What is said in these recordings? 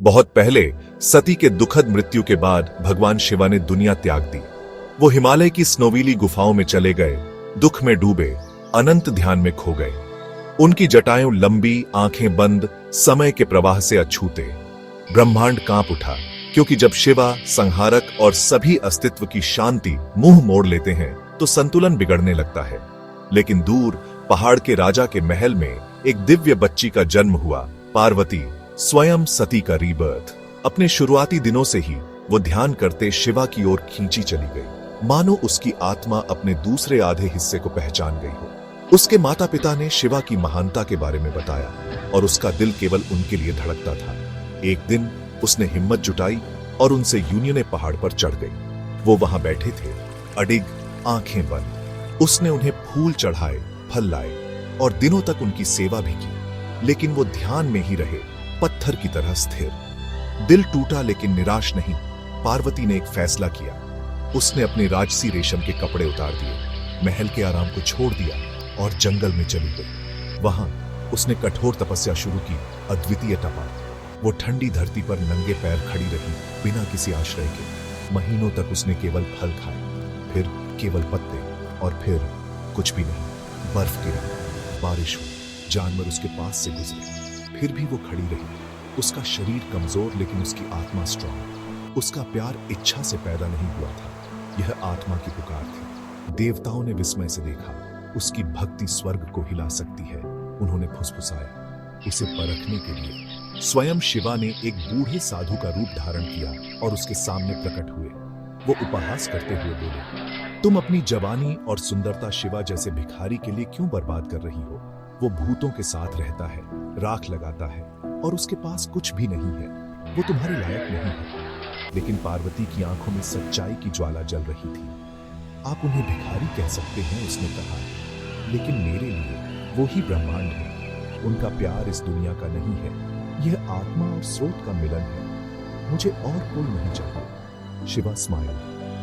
बहुत पहले सती के दुखद मृत्यु के बाद भगवान शिवा ने दुनिया त्याग दी। वो हिमालय की स्नोवीली गुफाओं में चले गए, दुख में डूबे, अनंत ध्यान में खो गए। उनकी जटाएं लंबी, आंखें बंद, समय के प्रवाह से अछूते। ब्रह्मांड कांप उठा, क्योंकि जब शिवा, संहारक और सभी अस्तित्व की शांति मुंह मोड़ लेते हैं तो संतुलन बिगड़ने लगता है। लेकिन दूर पहाड़ के राजा के महल में एक दिव्य बच्ची का जन्म हुआ, पार्वती, स्वयं सती का रीबर्थ। अपने शुरुआती दिनों से ही वो ध्यान करते शिवा की ओर खींची चली गई, मानो उसकी आत्मा अपने दूसरे आधे हिस्से को पहचान गई हो। उसके माता पिता ने शिवा की महानता के बारे में बताया और उसका दिल केवल उनके लिए धड़कता था। एक दिन उसने हिम्मत जुटाई और उनसे यूनियन पहाड़ पर चढ़ गई। वो वहां बैठे थे, अडिग, आंखें बंद। उसने उन्हें फूल चढ़ाए, फल लाए और दिनों तक उनकी सेवा भी की। लेकिन वो ध्यान में ही रहे, पत्थर की तरह स्थिर। दिल टूटा लेकिन निराश नहीं। पार्वती ने एक फैसला किया। उसने अपने राजसी रेशम के कपड़े उतार दिए, महल के आराम को छोड़ दिया और जंगल में चली गई। वहां उसने कठोर तपस्या शुरू की, अद्वितीय तपा। वो ठंडी धरती पर नंगे पैर खड़ी रही, बिना किसी आश्रय के। महीनों तक उसने केवल फल खाए, फिर केवल पत्ते, और फिर कुछ भी नहीं। बर्फ गिरा, बारिश हुई, जानवर उसके पास से गुजरे, फिर भी वो खड़ी रही। उसका शरीर कमजोर लेकिन उसकी आत्मा स्ट्रांग। उसका प्यार इच्छा से पैदा नहीं हुआ था, यह आत्मा की पुकार थी। देवताओं ने विस्मय से देखा, उसकी भक्ति स्वर्ग को हिला सकती है। उन्होंने फुसफुसाया। उसे परखने के लिए स्वयं शिवा ने एक बूढ़े साधु का रूप धारण किया और उसके सामने प्रकट हुए। वो उपहास करते हुए बोले, तुम अपनी जवानी और सुंदरता शिवा जैसे भिखारी के लिए क्यों बर्बाद कर रही हो? वो भूतों के साथ रहता है, राख लगाता है और उसके पास कुछ भी नहीं है। वो तुम्हारे लायक नहीं है। लेकिन पार्वती की आंखों में सच्चाई की ज्वाला जल रही थी। आप उन्हें भिखारी कह सकते हैं, उसने कहा, लेकिन मेरे लिए वो ही ब्रह्मांड है। उनका प्यार इस दुनिया का नहीं है, यह आत्मा और स्रोत का मिलन है। मुझे और कोई नहीं चाहिए। शिवा स्माइल,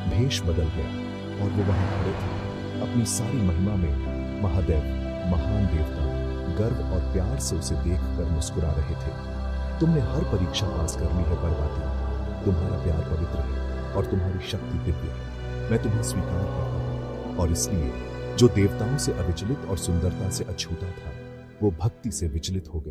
भेष बदल गया और वो वहां खड़े थे, अपनी सारी महिमा में। महादेव, महान देवता, गर्व और प्यार से उसे देखकर मुस्कुरा रहे थे। तुमने हर परीक्षा पास कर ली है पार्वती। तुम्हारा प्यार पवित्र है और तुम्हारी शक्ति दिव्य है। मैं तुम्हें स्वीकार करता हूं। और इसलिए जो देवताओं से अविचलित और सुंदरता से अछूता था, वो भक्ति से विचलित हो गया।